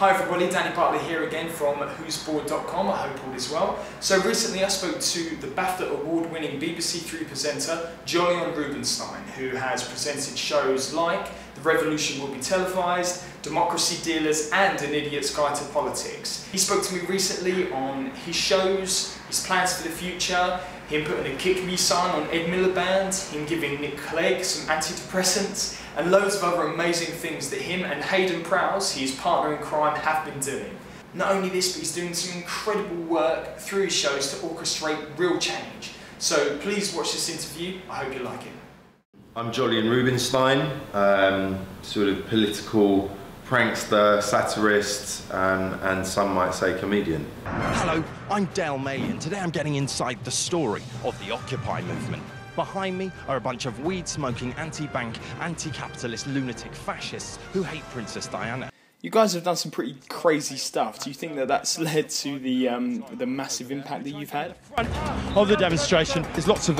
Hi everybody, Danny Bartley here again from whosbored.com. I hope all is well. So recently I spoke to the BAFTA award-winning BBC Three presenter Jolyon Rubinstein, who has presented shows like The Revolution Will Be Televised, Democracy Dealers and An Idiot's Guide to Politics. He spoke to me recently on his shows, his plans for the future, him putting a Kick Me sign on Ed Miliband, him giving Nick Clegg some antidepressants, and loads of other amazing things that him and Hayden Prowse, his partner in crime, have been doing. Not only this, but he's doing some incredible work through his shows to orchestrate real change. So please watch this interview, I hope you like it. I'm Jolyon Rubinstein, sort of political prankster, satirist, and some might say comedian. Hello, I'm Dale May, and today I'm getting inside the story of the Occupy movement. Behind me are a bunch of weed-smoking, anti-bank, anti-capitalist lunatic fascists who hate Princess Diana. You guys have done some pretty crazy stuff. Do you think that that's led to the massive impact that you've had? Of the demonstration is lots of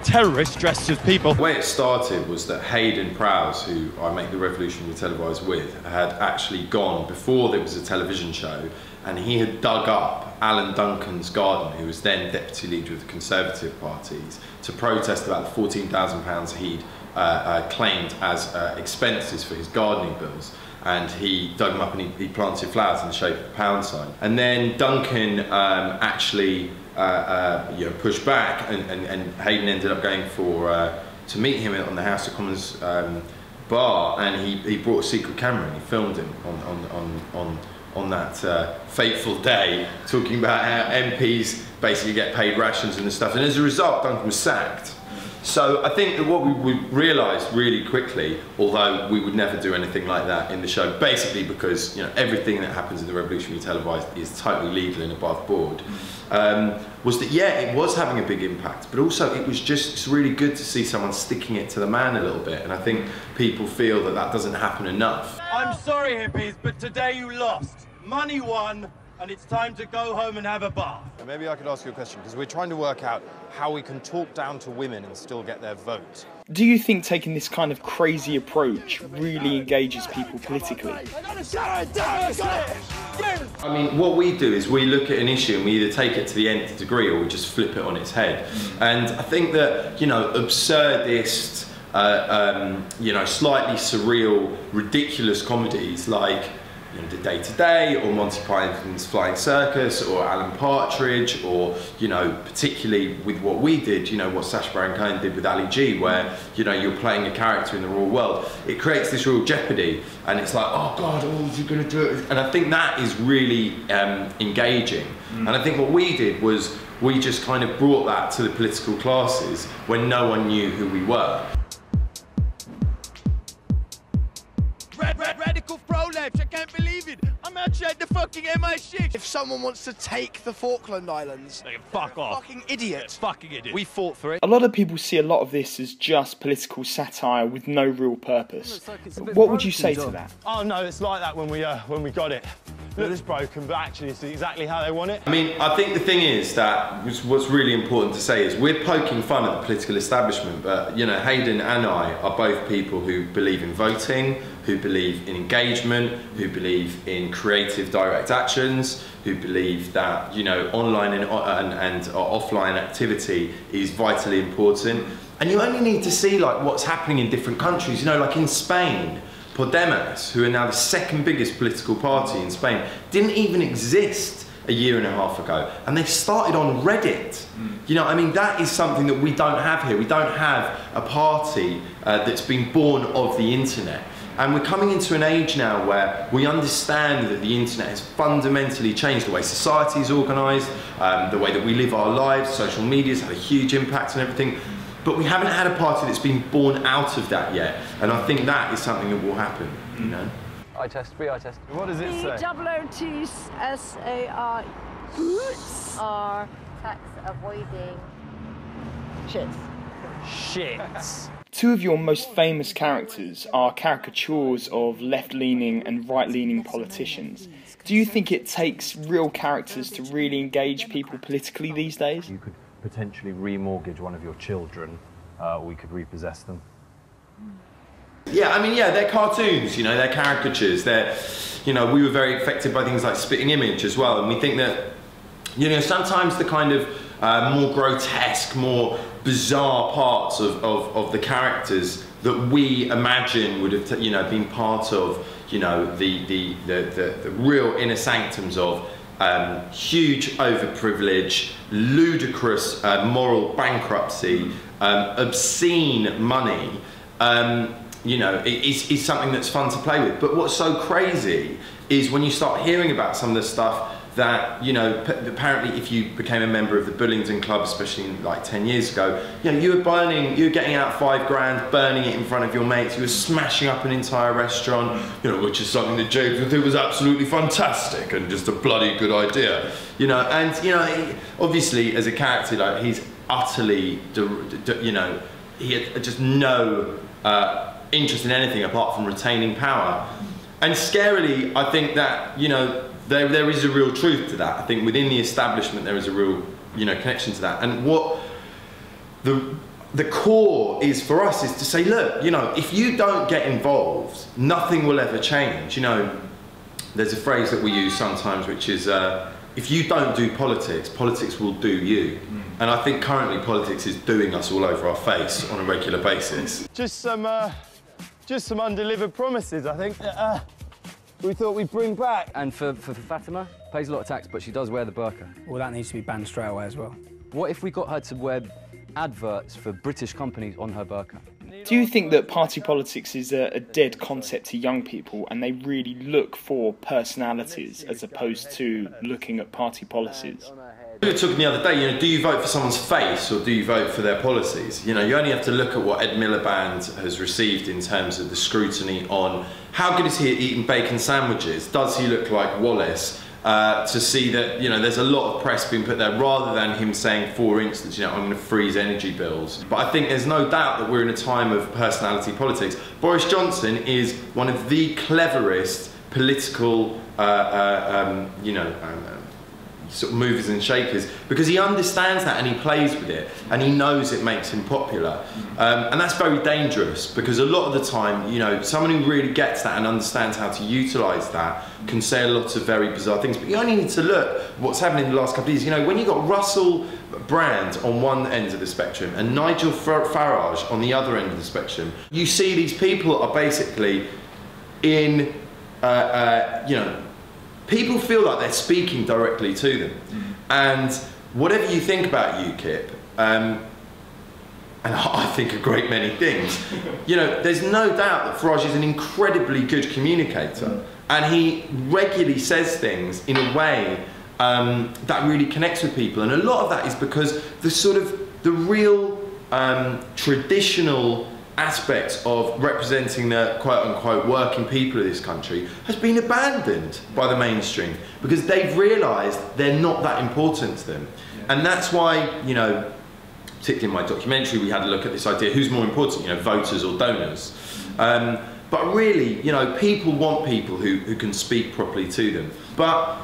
terrorists dressed as people. The way it started was that Hayden Prowse, who I make The Revolution Will Be Televised with, had actually gone before there was a television show, and he had dug up Alan Duncan's garden, who was then deputy leader of the Conservative parties, to protest about the £14,000 he'd claimed as expenses for his gardening bills. And he dug them up and he planted flowers in the shape of a pound sign. And then Duncan actually pushed back, and Hayden ended up going to meet him on the House of Commons bar, and he brought a secret camera and he filmed him on that fateful day, talking about how MPs basically get paid rations and stuff. And as a result, Duncan was sacked. So I think that what we realised really quickly, although we would never do anything like that in the show, basically because everything that happens in The Revolution Will Be Televised is totally legal and above board, was that it was having a big impact, but also it's really good to see someone sticking it to the man a little bit, and I think people feel that that doesn't happen enough. I'm sorry, hippies, but today you lost. Money won, and it's time to go home and have a bath. Maybe I could ask you a question, because we're trying to work out how we can talk down to women and still get their vote. Do you think taking this kind of crazy approach really engages people politically? I mean, what we do is we look at an issue and we either take it to the nth degree or we just flip it on its head. And I think that, absurdist, slightly surreal, ridiculous comedies like The Day to Day, or Monty Python's Flying Circus, or Alan Partridge, or particularly with what we did, what Sacha Baron Cohen did with Ali G, where you're playing a character in the real world. It creates this real jeopardy, and it's like, oh God, is he going to do it? And I think that is really engaging. And I think what we did was we just kind of brought that to the political classes when no one knew who we were. Radical pro-life, I can't believe it. I'm outside the fucking MI6. If someone wants to take the Falkland Islands, they can fuck off. Fucking idiot. Fucking idiot. We fought for it. A lot of people see a lot of this as just political satire with no real purpose. What would you say to that? Oh no, it's like that when we got it. Look, it's broken, but actually it's exactly how they want it. I mean, I think the thing is that what's really important to say is we're poking fun at the political establishment, but Hayden and I are both people who believe in voting, who believe in engagement, who believe in creative direct actions, who believe that online and offline activity is vitally important. And you only need to see like what's happening in different countries. Like in Spain, Podemos, who are now the second biggest political party in Spain, didn't even exist a year and a half ago, and they started on Reddit. I mean, that is something that we don't have here. We don't have a party that's been born of the internet. And we're coming into an age now where we understand that the internet has fundamentally changed the way society is organised, the way that we live our lives. Social media's had a huge impact on everything. But we haven't had a party that's been born out of that yet. And I think that is something that will happen, Eye test, eye test. What does it say? BOOTSAR boots are tax avoiding shits. Shits. Two of your most famous characters are caricatures of left-leaning and right-leaning politicians. Do you think it takes real characters to really engage people politically these days? You could potentially remortgage one of your children, or we could repossess them. Yeah, I mean, yeah, they're cartoons, you know, they're caricatures, they're, you know, we were very affected by things like Spitting Image as well, and we think that, you know, sometimes the kind of more grotesque, more bizarre parts of the characters that we imagine would have, you know, been part of, you know, the real inner sanctums of huge overprivilege, ludicrous moral bankruptcy, obscene money, you know, is something that's fun to play with. But what's so crazy is when you start hearing about some of the stuff that, you know, apparently if you became a member of the Bullingdon Club, especially like 10 years ago, you know, you were getting out $5 grand, burning it in front of your mates, you were smashing up an entire restaurant, you know, which is something that James would think was absolutely fantastic and just a bloody good idea, you know. And, you know, obviously as a character, like, he's utterly, you know, he had just no interest in anything apart from retaining power. And scarily, I think that, you know, there is a real truth to that. I think within the establishment there is a real, you know, connection to that. And what the core is for us is to say, look, you know, if you don't get involved, nothing will ever change. You know, there's a phrase that we use sometimes, which is, if you don't do politics, politics will do you. And I think currently politics is doing us all over our face on a regular basis. Just some undelivered promises, I think. We thought we'd bring back. And for Fatima, pays a lot of tax, but she does wear the burqa. Well, that needs to be banned straight away as well. What if we got her to wear adverts for British companies on her burqa? Do you think that party politics is a dead concept to young people and they really look for personalities as opposed to looking at party policies? We were talking the other day, you know, do you vote for someone's face or do you vote for their policies? You know, you only have to look at what Ed Miliband has received in terms of the scrutiny on how good is he at eating bacon sandwiches? Does he look like Wallace? To see that, you know, there's a lot of press being put there rather than him saying, for instance, you know, I'm going to freeze energy bills. But I think there's no doubt that we're in a time of personality politics. Boris Johnson is one of the cleverest political, you know, sort of movers and shakers, because he understands that and he plays with it and he knows it makes him popular, and that's very dangerous, because a lot of the time, you know, someone who really gets that and understands how to utilise that can say a lot of very bizarre things. But you only need to look what's happened in the last couple of years. You know, when you got Russell Brand on one end of the spectrum and Nigel Farage on the other end of the spectrum, you see these people are basically in, you know, people feel like they're speaking directly to them. And whatever you think about UKIP, and I think a great many things, you know, there's no doubt that Farage is an incredibly good communicator, and he regularly says things in a way that really connects with people. And a lot of that is because the real traditional aspects of representing the quote-unquote working people of this country has been abandoned by the mainstream, because they've realised they're not that important to them. And that's why, you know, particularly in my documentary, we had a look at this idea, who's more important, you know, voters or donors? But really, you know, people want people who can speak properly to them. But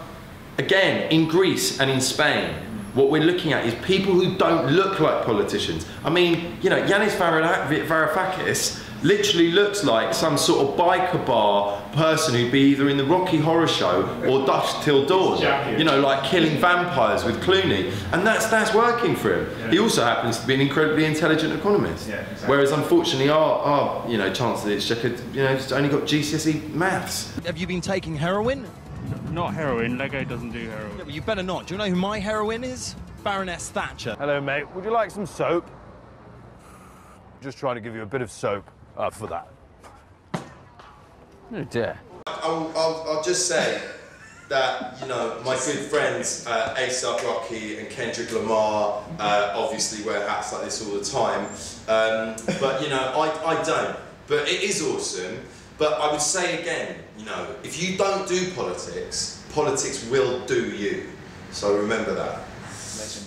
again, in Greece and in Spain, what we're looking at is people who don't look like politicians. I mean, you know, Yanis Varoufakis literally looks like some sort of biker bar person who'd be either in the Rocky Horror Show or Dusk Till Dawn, you know, like killing vampires with Clooney. And that's working for him. Yeah. He also happens to be an incredibly intelligent economist. Yeah, exactly. Whereas unfortunately our you know, Chancellor Exchequer, you know, just only got GCSE maths. Have you been taking heroin? Not heroin, Lego doesn't do heroin. Yeah, well, you better not. Do you know who my heroine is? Baroness Thatcher. Hello, mate. Would you like some soap? Just trying to give you a bit of soap for that. Oh dear. I'll just say that, you know, my good friends A$AP Rocky and Kendrick Lamar obviously wear hats like this all the time, but you know, I don't. But it is awesome. But I would say again, you know, if you don't do politics, politics will do you. So remember that. Legend.